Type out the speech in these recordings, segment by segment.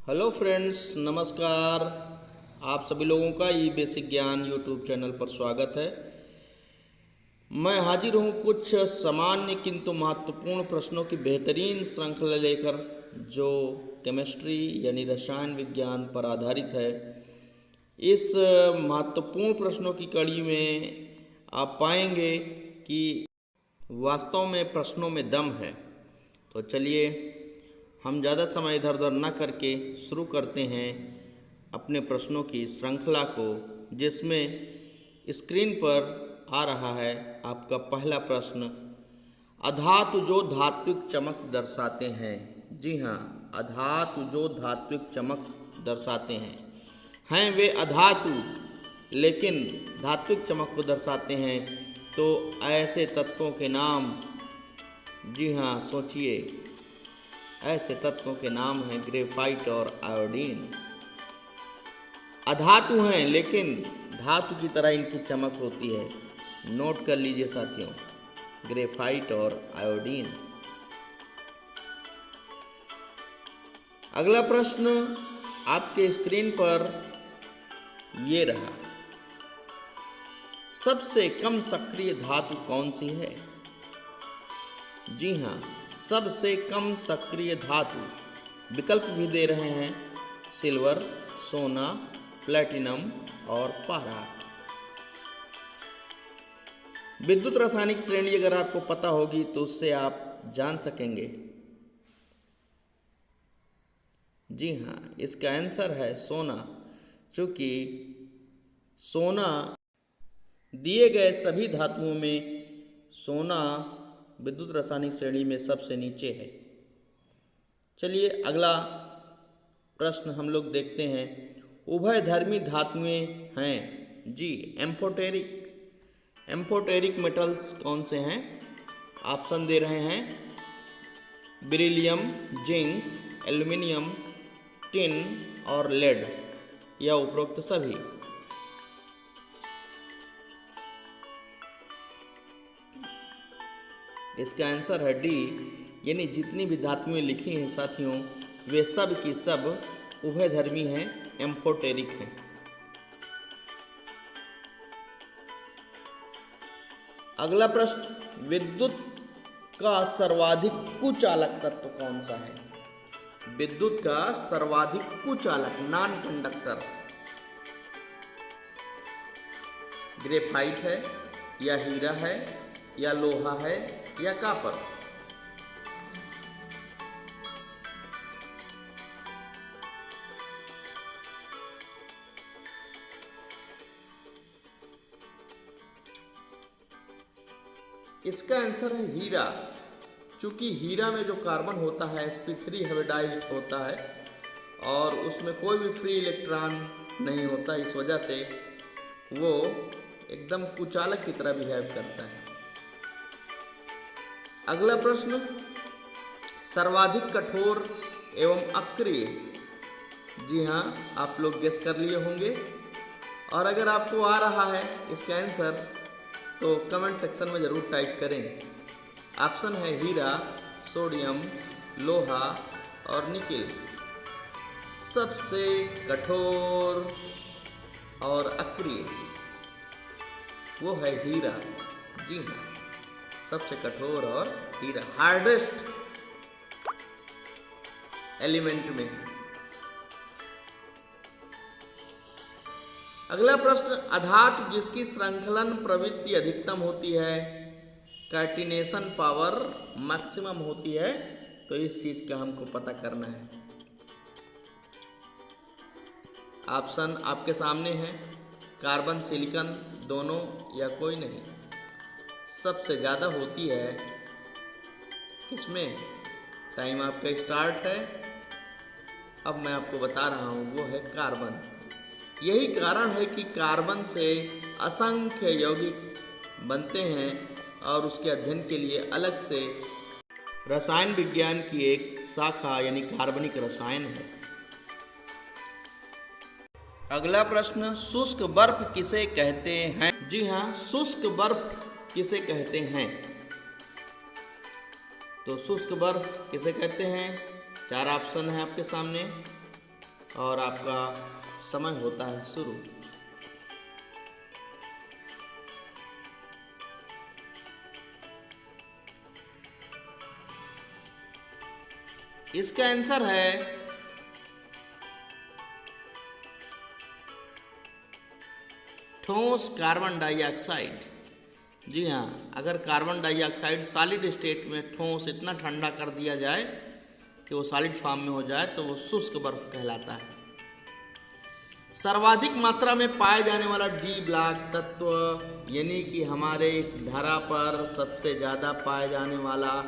Hello friends, नमस्कार। आप सभी लोगों का ई बेसिक ज्ञान यूट्यूब चैनल पर स्वागत है। मैं हाजिर हूँ कुछ सामान्य किंतु महत्वपूर्ण प्रश्नों की बेहतरीन श्रृंखला लेकर, जो केमिस्ट्री यानी रसायन विज्ञान पर आधारित है। इस महत्वपूर्ण प्रश्नों की कड़ी में आप पाएंगे कि वास्तव में प्रश्नों में दम है। तो चलिए, हम ज़्यादा समय इधर उधर न करके शुरू करते हैं अपने प्रश्नों की श्रृंखला को, जिसमें स्क्रीन पर आ रहा है आपका पहला प्रश्न। अधातु जो धात्विक चमक दर्शाते हैं। जी हाँ, अधातु जो धात्विक चमक दर्शाते हैं वे अधातु, लेकिन धात्विक चमक को दर्शाते हैं। तो ऐसे तत्वों के नाम, जी हाँ सोचिए, ऐसे तत्वों के नाम हैं ग्रेफाइट और आयोडीन। अधातु हैं लेकिन धातु की तरह इनकी चमक होती है। नोट कर लीजिए साथियों, ग्रेफाइट और आयोडीन। अगला प्रश्न आपके स्क्रीन पर ये रहा। सबसे कम सक्रिय धातु कौन सी है? जी हाँ, सबसे कम सक्रिय धातु, विकल्प भी दे रहे हैं, सिल्वर, सोना, प्लैटिनम और पारा। विद्युत रासायनिक श्रेणी अगर आपको पता होगी तो उससे आप जान सकेंगे। जी हाँ, इसका आंसर है सोना, क्योंकि सोना दिए गए सभी धातुओं में सोना विद्युत रासायनिक श्रेणी में सबसे नीचे है। चलिए अगला प्रश्न हम लोग देखते हैं। उभयधर्मी धातुएं हैं। जी, एम्फोटेरिक मेटल्स कौन से हैं? ऑप्शन दे रहे हैं, बेरिलियम, जिंक, एल्युमिनियम, टिन और लेड, या उपरोक्त सभी। इसका आंसर है डी, यानी जितनी भी धातुएं लिखी हैं साथियों, वे सब की सब उभयधर्मी हैं, एम्फोटेरिक हैं। अगला प्रश्न, विद्युत का सर्वाधिक कुचालक तत्व कौन सा है? विद्युत का सर्वाधिक कुचालक, नॉन कंडक्टर, ग्रेफाइट है या हीरा है या लोहा है या कॉपर? इसका आंसर है हीरा, क्योंकि हीरा में जो कार्बन होता है sp3 हाइब्रिडाइज्ड होता है और उसमें कोई भी फ्री इलेक्ट्रॉन नहीं होता। इस वजह से वो एकदम कुचालक की तरह बिहेव करता है। अगला प्रश्न, सर्वाधिक कठोर एवं अक्रिय। जी हाँ, आप लोग गेस कर लिए होंगे, और अगर आपको आ रहा है इसका आंसर तो कमेंट सेक्शन में ज़रूर टाइप करें। ऑप्शन है हीरा, सोडियम, लोहा और निकिल। सबसे कठोर और अक्रिय वो है हीरा। जी हाँ, सबसे कठोर और हीरा हार्डेस्ट एलिमेंट में। अगला प्रश्न, अधातु जिसकी श्रृंखलन प्रवृत्ति अधिकतम होती है, कैटिनेशन पावर मैक्सिमम होती है, तो इस चीज का हमको पता करना है। ऑप्शन आपके सामने है, कार्बन, सिलिकॉन, दोनों या कोई नहीं। सबसे ज़्यादा होती है किसमें? टाइम आपका स्टार्ट है। अब मैं आपको बता रहा हूँ, वो है कार्बन। यही कारण है कि कार्बन से असंख्य यौगिक बनते हैं और उसके अध्ययन के लिए अलग से रसायन विज्ञान की एक शाखा यानी कार्बनिक रसायन है। अगला प्रश्न, शुष्क बर्फ किसे कहते हैं? जी हाँ, शुष्क बर्फ किसे कहते हैं? तो शुष्क बर्फ किसे कहते हैं? चार ऑप्शन है आपके सामने, और आपका समय होता है शुरू। इसका आंसर है ठोस कार्बन डाइऑक्साइड। जी हाँ, अगर कार्बन डाइऑक्साइड सॉलिड स्टेट में ठोस इतना ठंडा कर दिया जाए कि वो सॉलिड फॉर्म में हो जाए तो वो शुष्क बर्फ कहलाता है। सर्वाधिक मात्रा में पाए जाने वाला डी ब्लॉक तत्व, यानी कि हमारे इस धरा पर सबसे ज़्यादा पाए जाने वाला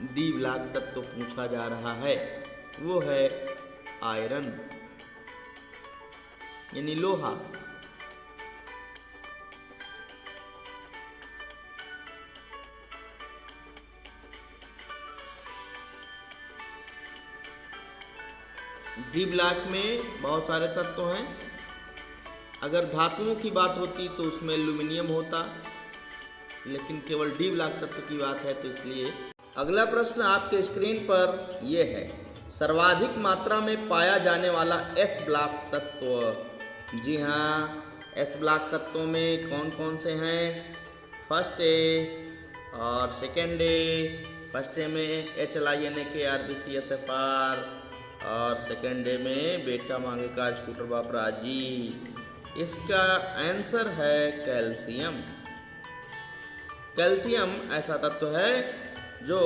डी ब्लॉक तत्व पूछा जा रहा है, वो है आयरन यानी लोहा। डी ब्लॉक में बहुत सारे तत्व हैं। अगर धातुओं की बात होती तो उसमें एल्यूमिनियम होता, लेकिन केवल डी ब्लॉक तत्व की बात है तो इसलिए। अगला प्रश्न आपके स्क्रीन पर यह है, सर्वाधिक मात्रा में पाया जाने वाला एस ब्लॉक तत्व। जी हाँ, एस ब्लॉक तत्वों में कौन कौन से हैं? फर्स्ट ए और सेकेंड ए। फर्स्ट ए में HLINAKRBCSFR और सेकेंड डे में बेटा मांगे का स्कूटर बाप राजी। इसका आंसर है कैल्शियम। कैल्शियम ऐसा तत्व है जो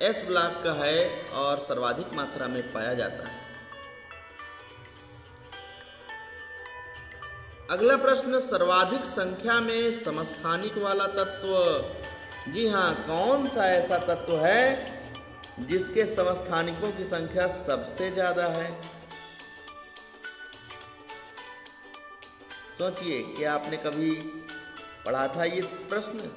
एस ब्लॉक का है और सर्वाधिक मात्रा में पाया जाता है। अगला प्रश्न, सर्वाधिक संख्या में समस्थानिक वाला तत्व। जी हाँ, कौन सा ऐसा तत्व है जिसके समस्थानिकों की संख्या सबसे ज्यादा है? सोचिए, क्या आपने कभी पढ़ा था ये प्रश्न?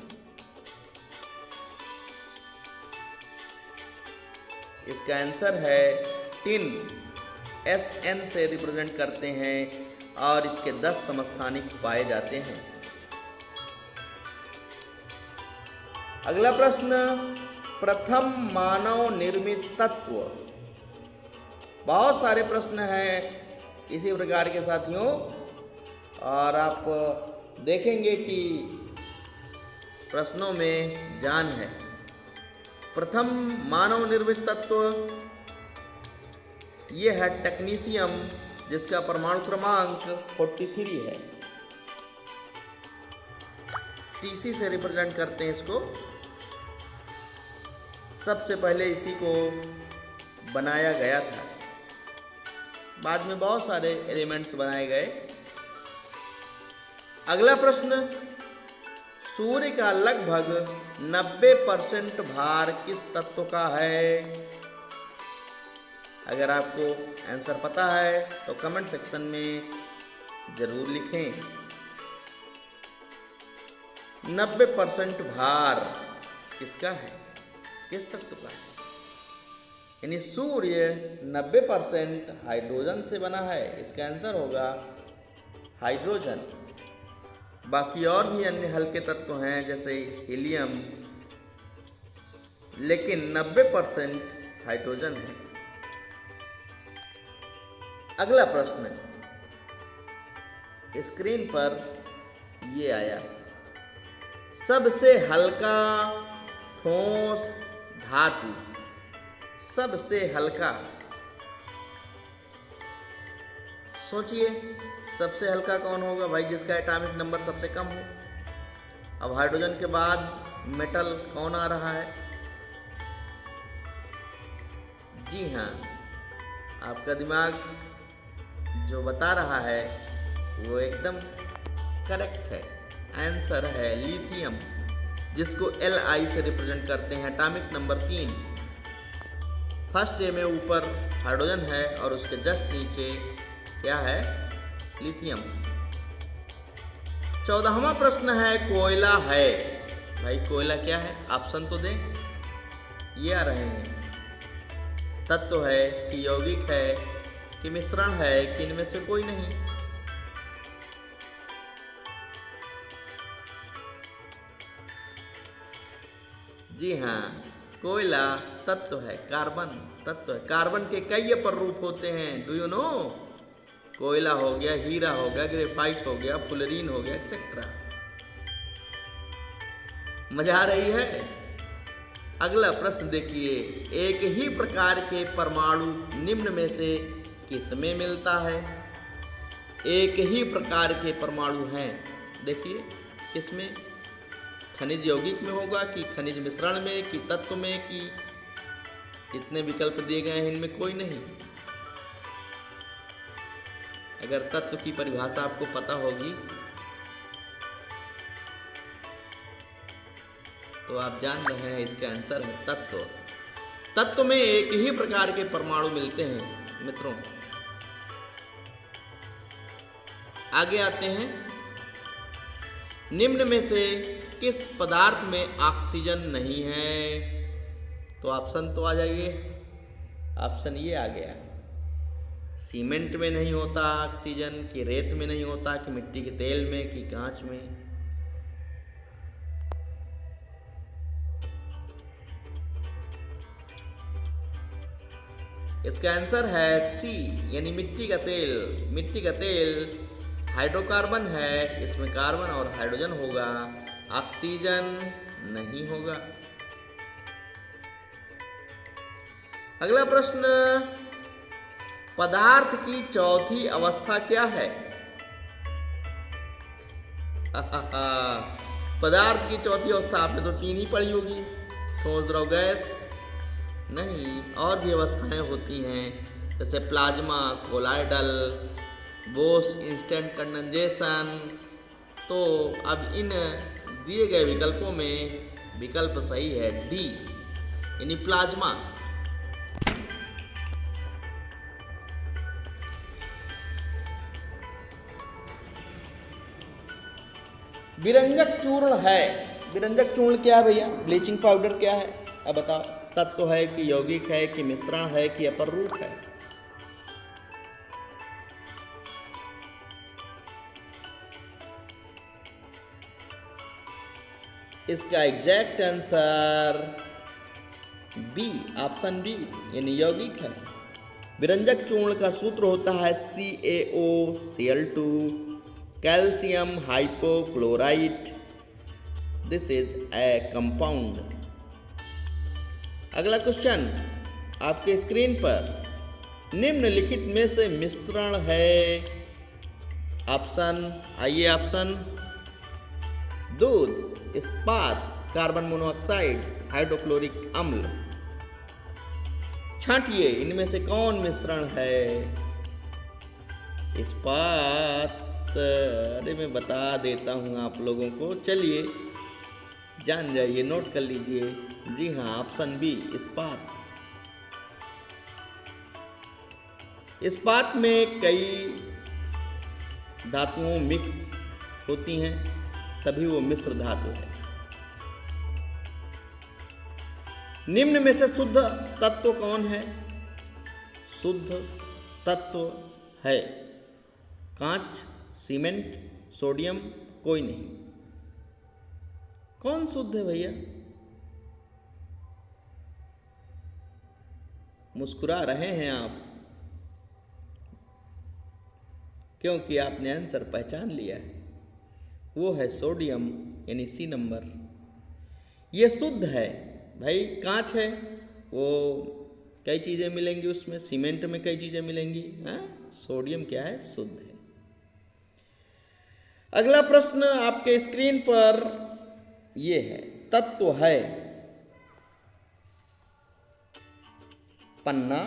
इसका आंसर है टिन। SN से रिप्रेजेंट करते हैं और इसके 10 समस्थानिक पाए जाते हैं। अगला प्रश्न, प्रथम मानव निर्मित तत्व। बहुत सारे प्रश्न हैं इसी प्रकार के साथियों, और आप देखेंगे कि प्रश्नों में जान है। प्रथम मानव निर्मित तत्व ये है टेक्नीशियम, जिसका परमाणु क्रमांक 43 है। TC से रिप्रेजेंट करते हैं इसको। सबसे पहले इसी को बनाया गया था, बाद में बहुत सारे एलिमेंट्स बनाए गए। अगला प्रश्न, सूर्य का लगभग 90% भार किस तत्व का है? अगर आपको आंसर पता है तो कमेंट सेक्शन में जरूर लिखें। 90% भार किसका है, किस तत्व का है? यानी सूर्य 90% हाइड्रोजन से बना है। इसका आंसर होगा हाइड्रोजन। बाकी और भी अन्य हल्के तत्व हैं जैसे हीलियम, लेकिन 90% हाइड्रोजन है। अगला प्रश्न स्क्रीन पर ये आया, सबसे हल्का ठोस धातु। सबसे हल्का, सोचिए सबसे हल्का कौन होगा भाई, जिसका एटॉमिक नंबर सबसे कम हो। अब हाइड्रोजन के बाद मेटल कौन आ रहा है? जी हाँ, आपका दिमाग जो बता रहा है वो एकदम करेक्ट है। आंसर है लिथियम, जिसको Li से रिप्रेजेंट करते हैं। Atomic number 3। फर्स्ट ए में ऊपर हाइड्रोजन है और उसके जस्ट नीचे क्या है? लिथियम। 14वां प्रश्न है, कोयला है। भाई कोयला क्या है? ऑप्शन तो दें। ये आ रहे हैं, तत्व है कि यौगिक है कि मिश्रण है कि इनमें से कोई नहीं? जी हाँ, कोयला तत्व है, कार्बन तत्व है। कार्बन के कई प्ररूप होते हैं, डू यू नो? कोयला हो गया, हीरा हो गया, ग्रेफाइट हो गया, फुलरीन हो गया, एक्सेट्रा। मजा आ रही है? अगला प्रश्न देखिए, एक ही प्रकार के परमाणु निम्न में से किसमें मिलता है? एक ही प्रकार के परमाणु हैं, देखिए किसमें? खनिज यौगिक में होगा कि खनिज मिश्रण में कि तत्व में, कि कितने विकल्प दिए गए हैं इनमें कोई नहीं। अगर तत्व की परिभाषा आपको पता होगी तो आप जान रहे हैं इसका आंसर है तत्व। तत्व में एक ही प्रकार के परमाणु मिलते हैं मित्रों। आगे आते हैं, निम्न में से किस पदार्थ में ऑक्सीजन नहीं है? तो ऑप्शन तो आ जाइए। ऑप्शन ये आ गया, सीमेंट में नहीं होता ऑक्सीजन, कि रेत में नहीं होता, कि मिट्टी के तेल में, कि कांच में। इसका आंसर है सी, यानी मिट्टी का तेल। मिट्टी का तेल हाइड्रोकार्बन है, इसमें कार्बन और हाइड्रोजन होगा, ऑक्सीजन नहीं होगा। अगला प्रश्न, पदार्थ की चौथी अवस्था क्या है? पदार्थ की चौथी अवस्था आपने तो 3 ही पढ़ी होगी, ठोस, द्रव, गैस। नहीं, और भी अवस्थाएं होती हैं, जैसे plasma, colloidal, Bose instant condensation. तो अब इन दिए गए विकल्पों में विकल्प सही है डी, यानी प्लाज्मा। विरंजक चूर्ण है। विरंजक चूर्ण क्या है भैया? ब्लीचिंग पाउडर क्या है? अब बताओ, तत्व है कि यौगिक है कि मिश्रण है कि अपरूप है? इसका exact answer B, option B, यानी यौगिक है। विरंजक चूर्ण का सूत्र होता है CaOCl2 calcium hypochlorite. This is a compound. अगला क्वेश्चन आपके स्क्रीन पर, निम्नलिखित में से मिश्रण है। ऑप्शन आइए, ऑप्शन: दूध, इस्पात, कार्बन मोनोऑक्साइड, हाइड्रोक्लोरिक अम्ल। छांटिए, इनमें से कौन मिश्रण है? इस्पात। अरे मैं बता देता हूँ आप लोगों को, चलिए जान जाइए, नोट कर लीजिए। जी हाँ, ऑप्शन बी, इस्पात। इस्पात में कई धातुओं मिक्स होती हैं, तभी वो मिश्र धातु है। निम्न में से शुद्ध तत्व कौन है? शुद्ध तत्व है कांच, सीमेंट, सोडियम, कोई नहीं। कौन शुद्ध है भैया? मुस्कुरा रहे हैं आप, क्योंकि आपने आंसर पहचान लिया है। वो है सोडियम, यानी सी नंबर। ये शुद्ध है भाई। कांच है, वो कई चीज़ें मिलेंगी उसमें, सीमेंट में कई चीज़ें मिलेंगी, हाँ? सोडियम क्या है? शुद्ध है। अगला प्रश्न आपके स्क्रीन पर ये है, तत्व है पन्ना,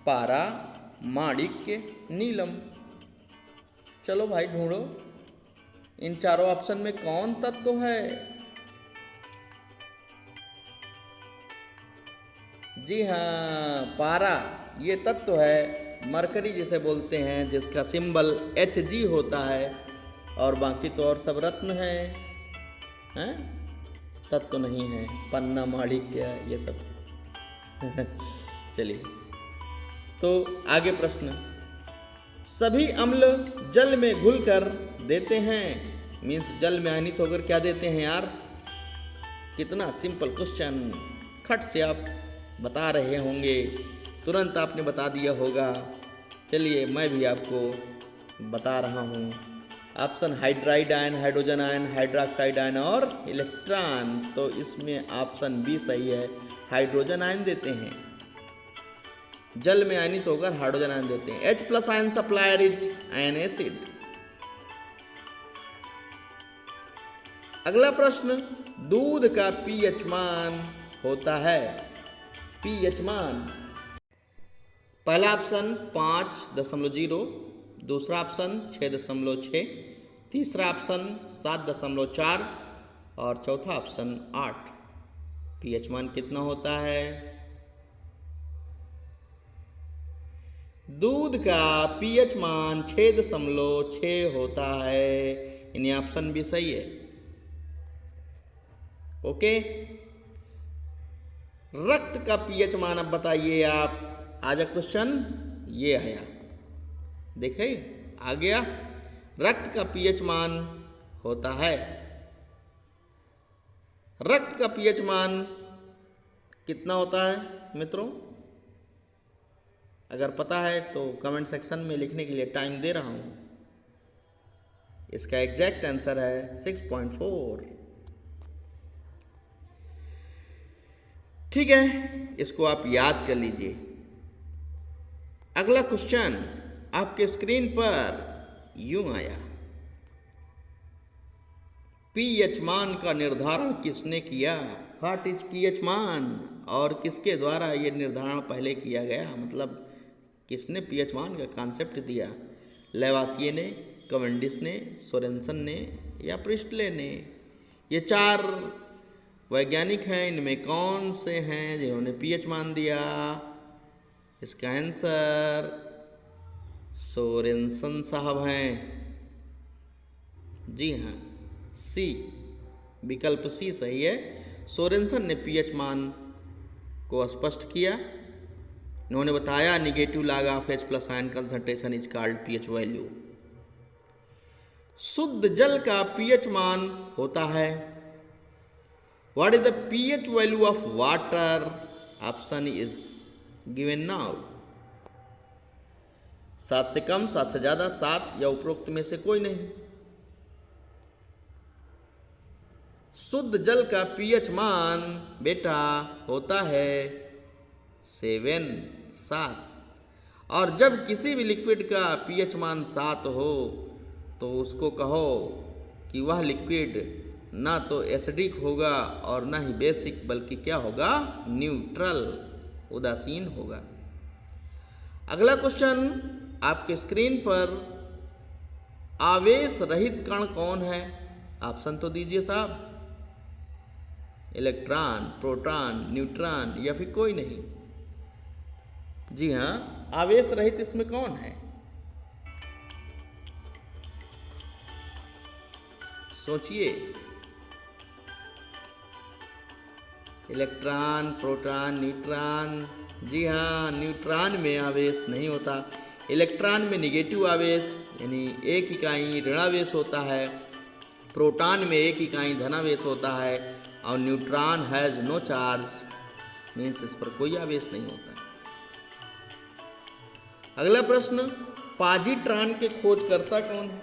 पारा, माणिक्य, नीलम। चलो भाई ढूंढो, इन चारों ऑप्शन में कौन तत्व है? जी हाँ, पारा ये तत्व है। मरकरी जिसे बोलते हैं, जिसका सिंबल Hg होता है, और बाकी तो और सब रत्न हैं, तत्व नहीं है। पन्ना, माणिक्य, ये सब। चलिए, तो आगे प्रश्न, सभी अम्ल जल में घुलकर देते हैं, मीन्स जल में आयनित होकर क्या देते हैं यार? कितना सिंपल क्वेश्चन। खट से आप बता रहे होंगे, तुरंत आपने बता दिया होगा। चलिए मैं भी आपको बता रहा हूँ। Option hydride ion, hydrogen ion, hydroxide ion और इलेक्ट्रॉन। तो इसमें ऑप्शन बी सही है, हाइड्रोजन आयन देते हैं। जल में आयनित होकर हाइड्रोजन आयन देते हैं। H+ ion supplier is ion acid. अगला प्रश्न, दूध का pH मान होता है। pH मान, पहला ऑप्शन 5.0, दूसरा ऑप्शन 6.6, तीसरा ऑप्शन 7.4 और चौथा ऑप्शन 8। pH मान कितना होता है? दूध का pH मान 6.6 होता है, यानी ऑप्शन भी सही है। ओके, रक्त का pH मान अब बताइए आप। आज क्वेश्चन ये आया, देखे आ गया। रक्त का pH मान होता है, रक्त का pH मान कितना होता है मित्रों? अगर पता है तो कमेंट सेक्शन में लिखने के लिए टाइम दे रहा हूं। इसका एग्जैक्ट आंसर है 6.4। ठीक है, इसको आप याद कर लीजिए। अगला क्वेश्चन आपके स्क्रीन पर यूं आया, pH मान का निर्धारण किसने किया? व्हाट इज pH मान, और किसके द्वारा ये निर्धारण पहले किया गया? मतलब किसने pH मान का कॉन्सेप्ट दिया? लेवासिये ने, कैवेंडिश ने, सोरेनसन ने या प्रिस्टले ने? ये 4 वैज्ञानिक हैं, इनमें कौन से हैं जिन्होंने pH मान दिया? इसका आंसर सोरेनसन साहब हैं। जी हाँ, सी, विकल्प सी सही है। सोरेनसन ने pH मान को स्पष्ट किया। इन्होंने बताया negative log of H+ ion concentration is called pH value. शुद्ध जल का pH मान होता है। What is the pH value of water? Option is given now. 7 से कम, 7 से ज्यादा, 7 या उपरोक्त में से कोई नहीं। शुद्ध जल का pH मान बेटा होता है 7। और जब किसी भी लिक्विड का pH मान 7 हो तो उसको कहो कि वह लिक्विड ना तो एसिडिक होगा और ना ही बेसिक, बल्कि क्या होगा? न्यूट्रल, उदासीन होगा। अगला क्वेश्चन आपके स्क्रीन पर, आवेश रहित कण कौन है? ऑप्शन तो दीजिए साहब। इलेक्ट्रॉन, प्रोटॉन, न्यूट्रॉन या फिर कोई नहीं? जी हाँ, आवेश रहित इसमें कौन है? सोचिए। Electron, proton, neutron. जी हाँ, न्यूट्रॉन में आवेश नहीं होता। इलेक्ट्रॉन में निगेटिव आवेश यानी एक इकाई ऋणावेश होता है, प्रोटॉन में एक इकाई धनावेश होता है, और neutron has no charge, means इस पर कोई आवेश नहीं होता। अगला प्रश्न, पॉजिट्रॉन के खोजकर्ता कौन है?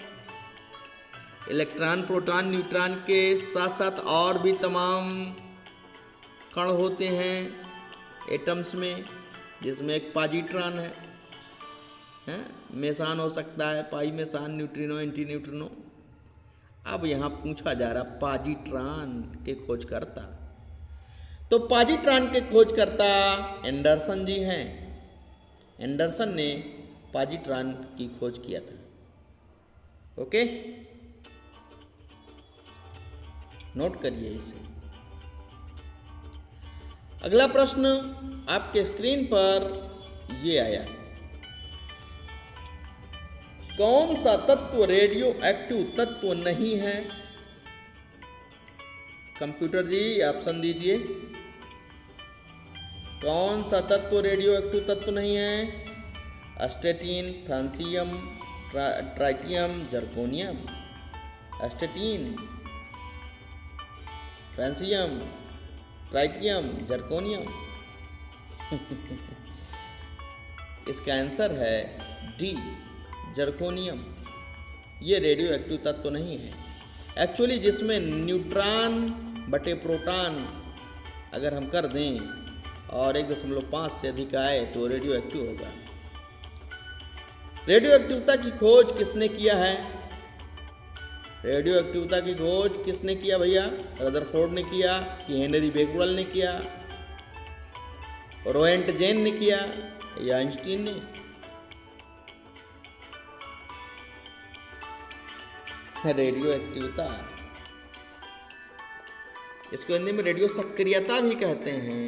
इलेक्ट्रॉन, प्रोटॉन, न्यूट्रॉन के साथ साथ और भी तमाम कण होते हैं एटम्स में, जिसमें एक पॉजिट्रॉन है। मेसान हो सकता है, पाई मेसान, न्यूट्रिनो, एंटी न्यूट्रिनो। अब यहाँ पूछा जा रहा पॉजिट्रॉन के खोजकर्ता। तो पॉजिट्रॉन के खोजकर्ता एंडरसन जी हैं। एंडरसन ने पॉजिट्रॉन की खोज किया था। ओके, नोट करिए इसे। अगला प्रश्न आपके स्क्रीन पर ये आया, कौन सा तत्व रेडियो एक्टिव तत्व नहीं है? कंप्यूटर जी ऑप्शन दीजिए। कौन सा तत्व रेडियो एक्टिव तत्व नहीं है? Astatine, francium, tritium, zirconium. Astatine, francium, tritium, zirconium. इसका आंसर है डी, जर्कोनियम। ये रेडियो एक्टिव तत्व तो नहीं है। एक्चुअली जिसमें न्यूट्रॉन बटे प्रोटॉन अगर हम कर दें और 1.5 से अधिक आए तो रेडियो एक्टिव होगा। रेडियो एक्टिविटी की खोज किसने किया है? रेडियो एक्टिविटी की खोज किसने किया भैया? रदरफोर्ड ने किया कि हेनरी बेकरल ने किया, रोएंटजेन ने किया या आइंस्टीन ने? रेडियो एक्टिविता, इसको हिंदी में रेडियो सक्रियता भी कहते हैं।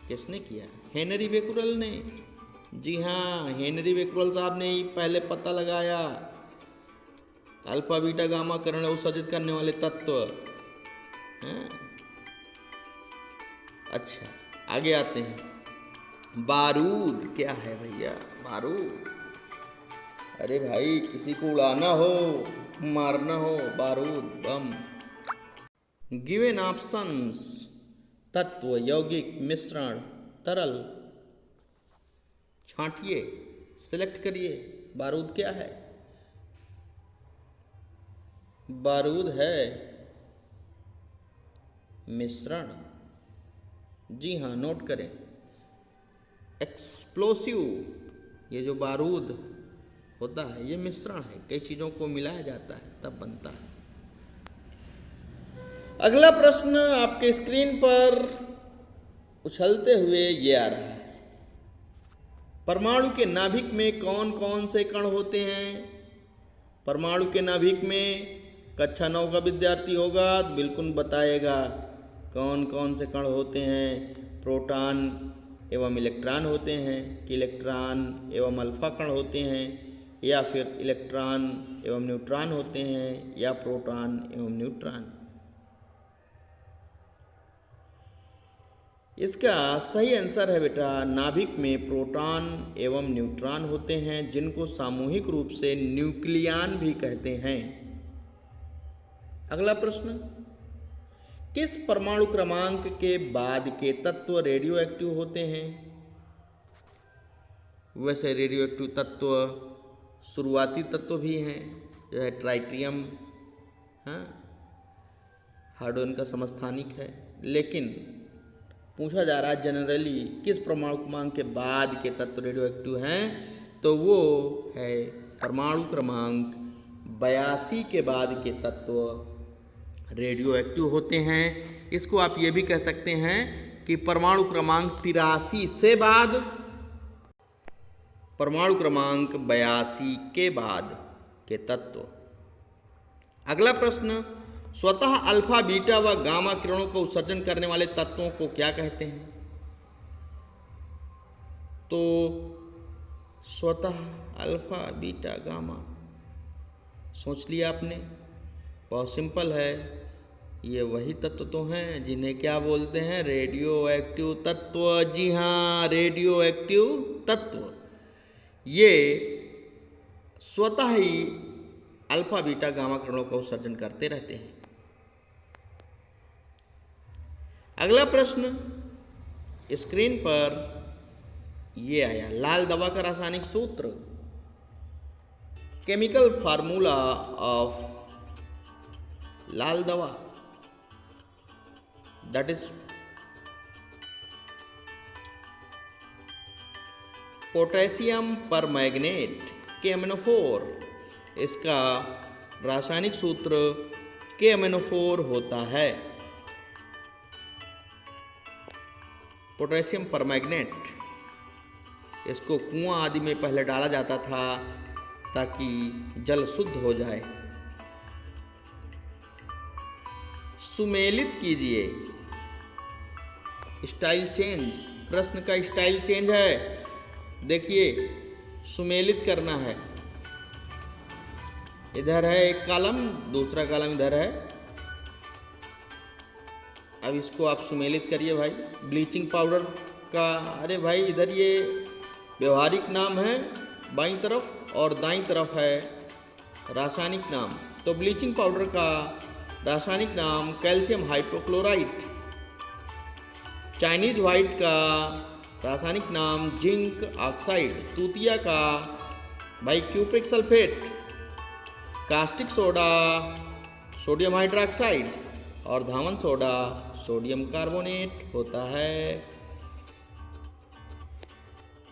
किसने किया? हेनरी बेकरल ने। जी हाँ, हेनरी बेकरल साहब ने ही पहले पता लगाया अल्फा बीटा गामा किरण उत्सर्जित करने वाले तत्व हैं। अच्छा, आगे आते हैं। बारूद क्या है भैया? बारूद, अरे भाई किसी को उड़ाना हो, मारना हो, बारूद, बम। गिवन ऑप्शंस: तत्व, यौगिक, मिश्रण, तरल। छांटिए, सिलेक्ट करिए। बारूद क्या है? बारूद है मिश्रण। जी हाँ, नोट करें। एक्सप्लोसिव, ये जो बारूद होता है ये मिश्रण है, कई चीज़ों को मिलाया जाता है तब बनता है। अगला प्रश्न आपके स्क्रीन पर उछलते हुए ये आ रहा है। परमाणु के नाभिक में कौन कौन से कण होते हैं? परमाणु के नाभिक में कक्षा 9 का विद्यार्थी होगा तो बिल्कुल बताएगा कौन कौन से कण होते हैं। प्रोटॉन एवं इलेक्ट्रॉन होते हैं कि इलेक्ट्रॉन एवं अल्फा कण होते हैं, या फिर इलेक्ट्रॉन एवं न्यूट्रॉन होते हैं, या प्रोटॉन एवं न्यूट्रॉन। इसका सही आंसर है बेटा, नाभिक में प्रोटॉन एवं न्यूट्रॉन होते हैं, जिनको सामूहिक रूप से न्यूक्लियन भी कहते हैं। अगला प्रश्न, किस परमाणु क्रमांक के बाद के तत्व रेडियो एक्टिव होते हैं? वैसे रेडियो एक्टिव तत्व शुरुआती तत्व भी हैं, जो है ट्राइटियम, हाँ, हार्डोन का समस्थानिक है। लेकिन पूछा जा रहा है जनरली किस परमाणु क्रमांक के बाद के तत्व रेडियो एक्टिव हैं, तो वो है परमाणु क्रमांक 82 के बाद के तत्व रेडियो एक्टिव होते हैं। इसको आप ये भी कह सकते हैं कि परमाणु क्रमांक 83 से बाद, परमाणु क्रमांक 82 के बाद के तत्व। अगला प्रश्न, स्वतः अल्फा बीटा व गामा किरणों का उत्सर्जन करने वाले तत्वों को क्या कहते हैं? तो स्वतः अल्फा बीटा गामा, सोच लिया आपने? बहुत सिंपल है, ये वही तत्व तो हैं जिन्हें क्या बोलते हैं? रेडियो एक्टिव तत्व। जी हाँ, रेडियो एक्टिव तत्व ये स्वतः ही अल्फा बीटा गामा किरणों का उत्सर्जन करते रहते हैं। अगला प्रश्न स्क्रीन पर ये आया, लाल दवा का रासायनिक सूत्र। केमिकल फार्मूला ऑफ लाल दवा, that is potassium permanganate, KMnO4। इसका रासायनिक सूत्र KMnO4 होता है। पोटेशियम परमैंगनेट, इसको कुआं आदि में पहले डाला जाता था ताकि जल शुद्ध हो जाए। सुमेलित कीजिए। स्टाइल चेंज, प्रश्न का स्टाइल चेंज है। देखिए, सुमेलित करना है। इधर है एक कॉलम, दूसरा कॉलम इधर है। अब इसको आप सुमेलित करिए भाई। ब्लीचिंग पाउडर का, अरे भाई इधर ये व्यवहारिक नाम है बाईं तरफ और दाईं तरफ है रासायनिक नाम। तो ब्लीचिंग पाउडर का रासायनिक नाम कैल्शियम हाइपोक्लोराइट। चाइनीज व्हाइट का रासायनिक नाम जिंक ऑक्साइड, तूतिया का भाई cupric sulphate, caustic soda sodium hydroxide और धावन सोडा सोडियम कार्बोनेट होता है।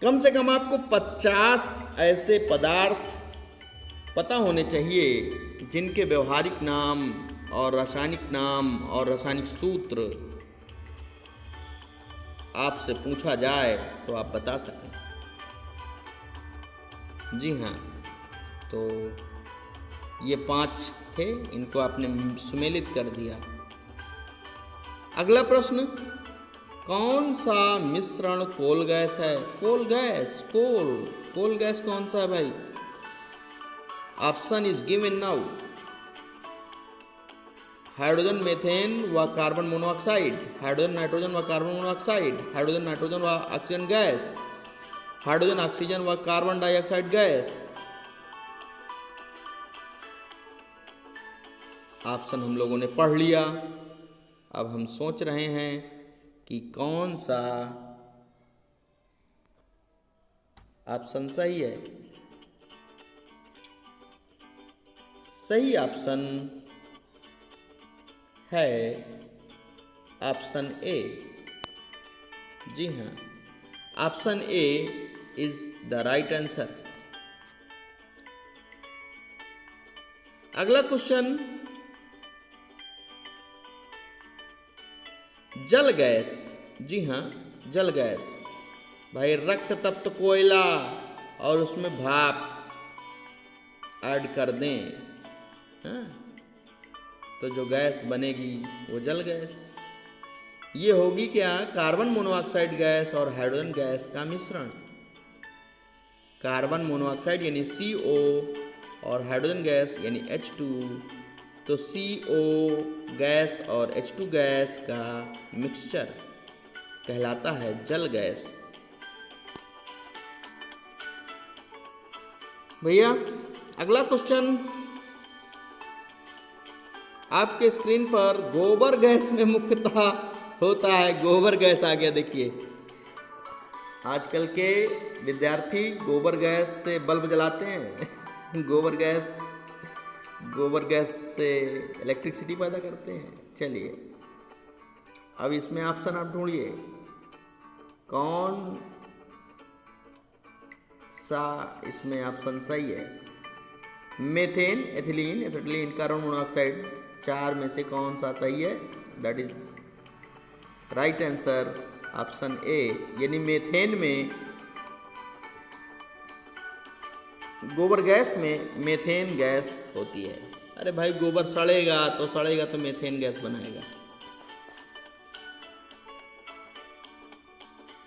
कम से कम आपको 50 ऐसे पदार्थ पता होने चाहिए जिनके व्यवहारिक नाम और रासायनिक नाम और रासायनिक सूत्र आपसे पूछा जाए तो आप बता सकें। जी हाँ, तो ये 5 थे, इनको आपने सुमेलित कर दिया। अगला प्रश्न, कौन सा मिश्रण कोल गैस है? कोल गैस, कोल गैस कौन सा है भाई? Option is given now. Hydrogen methane व कार्बन मोनोऑक्साइड, हाइड्रोजन नाइट्रोजन व कार्बन मोनोऑक्साइड, हाइड्रोजन नाइट्रोजन व ऑक्सीजन गैस, हाइड्रोजन ऑक्सीजन व कार्बन डाइऑक्साइड गैस। ऑप्शन हम लोगों ने पढ़ लिया। अब हम सोच रहे हैं कि कौन सा ऑप्शन सही है। सही ऑप्शन है ऑप्शन ए। जी हाँ, option A is the right answer. अगला क्वेश्चन, जल गैस। जी हाँ, जल गैस भाई रक्त तप्त कोयला और उसमें भाप ऐड कर दें, हाँ, तो जो गैस बनेगी वो जल गैस। ये होगी क्या? कार्बन मोनोऑक्साइड गैस और हाइड्रोजन गैस का मिश्रण। कार्बन मोनोऑक्साइड यानी CO और हाइड्रोजन गैस यानी H2, तो CO गैस और H2 गैस का मिक्सचर कहलाता है जल गैस। भैया अगला क्वेश्चन, आपके स्क्रीन पर गोबर गैस में मुख्यतः होता है, गोबर गैस आ गया। देखिए आजकल के विद्यार्थी गोबर गैस से बल्ब जलाते हैं गोबर गैस से इलेक्ट्रिसिटी पैदा करते हैं। चलिए अब इसमें ऑप्शन आप ढूंढिए, कौन सा इसमें ऑप्शन सही है? Methane, ethylene, acetylene, carbon monoxide, 4 में से कौन सा सही है? That is right answer option A, यानी मीथेन में, गोबर गैस में मीथेन गैस होती है। अरे भाई गोबर सड़ेगा तो मीथेन गैस बनाएगा।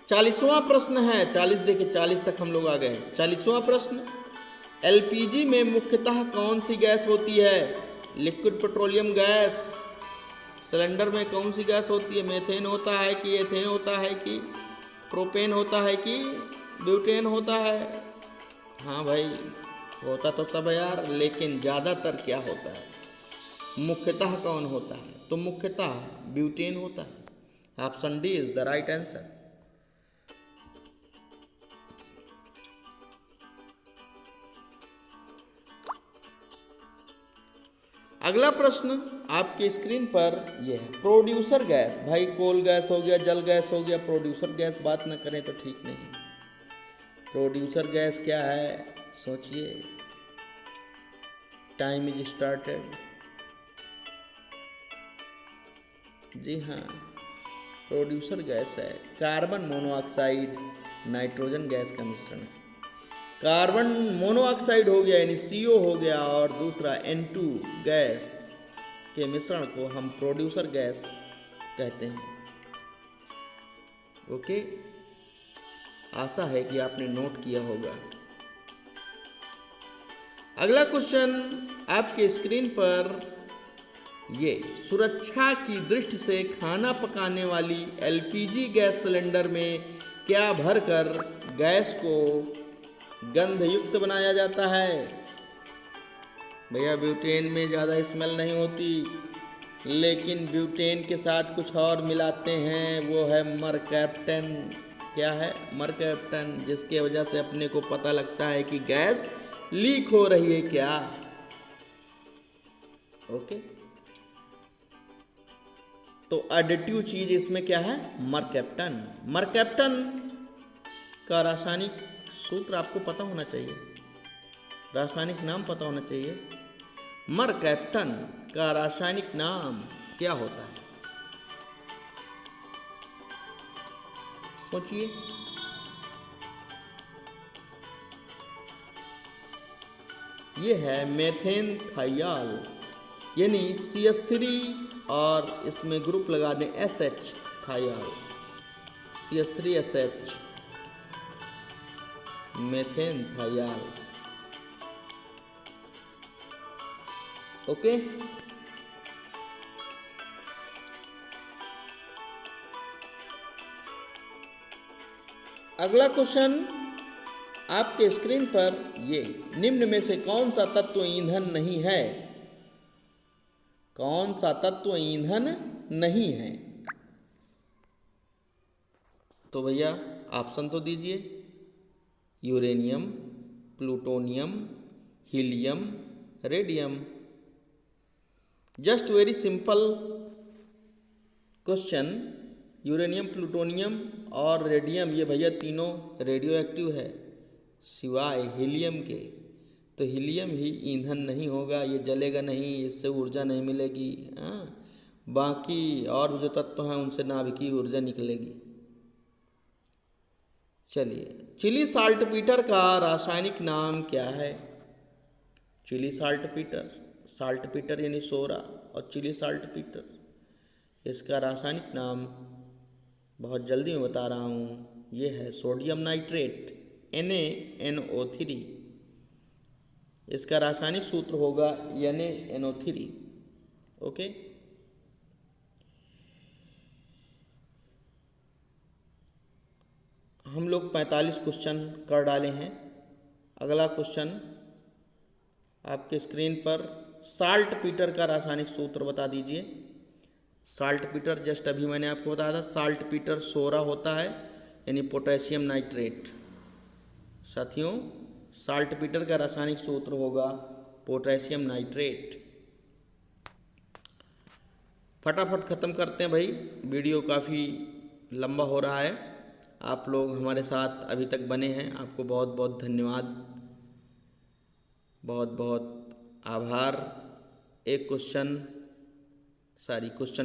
40वां प्रश्न है, 40 देखिए 40 तक हम लोग आ गए। 40वां प्रश्न, LPG में मुख्यतः कौन सी गैस होती है? Liquid petroleum gas. सिलेंडर में कौन सी गैस होती है? मीथेन होता है कि एथेन होता है कि प्रोपेन होता है कि ब्यूटेन होता है? हाँ भाई होता तो सब है यार, लेकिन ज़्यादातर क्या होता है? मुख्यतः कौन होता है? तो मुख्यतः ब्यूटेन होता है। Option D is the right answer. अगला प्रश्न आपके स्क्रीन पर यह है, प्रोड्यूसर गैस। भाई कोल गैस हो गया, जल गैस हो गया, प्रोड्यूसर गैस बात न करें तो ठीक नहीं। प्रोड्यूसर गैस क्या है? सोचिए, टाइम इज स्टार्टेड। जी हाँ, प्रोड्यूसर गैस है कार्बन मोनोऑक्साइड नाइट्रोजन गैस का मिश्रण है। कार्बन मोनोऑक्साइड हो गया यानी CO हो गया और दूसरा N2 गैस के मिश्रण को हम प्रोड्यूसर गैस कहते हैं। ओके, आशा है कि आपने नोट किया होगा। अगला क्वेश्चन आपके स्क्रीन पर ये, सुरक्षा की दृष्टि से खाना पकाने वाली LPG गैस सिलेंडर में क्या भरकर गैस को गंधयुक्त बनाया जाता है? भैया ब्यूटेन में ज़्यादा स्मेल नहीं होती, लेकिन ब्यूटेन के साथ कुछ और मिलाते हैं, वो है मरकैप्टन। क्या है? मरकैप्टन, जिसके वजह से अपने को पता लगता है कि गैस लीक हो रही है क्या। ओके, तो एडिटिव चीज इसमें क्या है? मरकैप्टन। मरकैप्टन का रासायनिक सूत्र आपको पता होना चाहिए, रासायनिक नाम पता होना चाहिए। मरकैप्टन का रासायनिक नाम क्या होता है? सोचिए। ये है मेथेनथाइल, यानी CH3 और इसमें ग्रुप लगा दें SH थाइल, CH3SH, मेथेनथाइल। ओके, अगला क्वेश्चन आपके स्क्रीन पर, ये निम्न में से कौन सा तत्व ईंधन नहीं है? कौन सा तत्व ईंधन नहीं है? तो भैया ऑप्शन तो दीजिए। Uranium, plutonium, helium, radium. Just very simple question. Uranium, plutonium और रेडियम, ये भैया तीनों रेडियो एक्टिव है सिवाय हीलियम के। तो हीलियम ही ईंधन नहीं होगा, ये जलेगा नहीं, इससे ऊर्जा नहीं मिलेगी। हाँ, बाकी और जो तत्व हैं उनसे नाभिकीय ऊर्जा निकलेगी। चलिए, चिली साल्टपीटर का रासायनिक नाम क्या है? चिली साल्टपीटर, साल्टपीटर यानी सोरा, और चिली साल्टपीटर, इसका रासायनिक नाम बहुत जल्दी मैं बता रहा हूँ, ये है सोडियम नाइट्रेट, NaNO3। इसका रासायनिक सूत्र होगा NaNO3। ओके, हम लोग 45 क्वेश्चन कर डाले हैं। अगला क्वेश्चन आपके स्क्रीन पर, साल्टपीटर का रासायनिक सूत्र बता दीजिए। साल्टपीटर जस्ट अभी मैंने आपको बताया था, साल्टपीटर सोरा होता है, यानी पोटेशियम नाइट्रेट। साथियों, साल्टपीटर का रासायनिक सूत्र होगा पोटेशियम नाइट्रेट। फटाफट ख़त्म करते हैं भाई, वीडियो काफ़ी लंबा हो रहा है। आप लोग हमारे साथ अभी तक बने हैं, आपको बहुत बहुत धन्यवाद, बहुत बहुत आभार। एक क्वेश्चन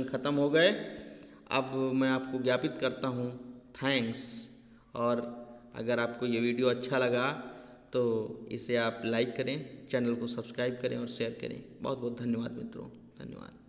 ख़त्म हो गए। अब मैं आपको ज्ञापित करता हूँ थैंक्स। और अगर आपको ये वीडियो अच्छा लगा तो इसे आप लाइक करें, चैनल को सब्सक्राइब करें और शेयर करें। बहुत बहुत धन्यवाद मित्रों, धन्यवाद।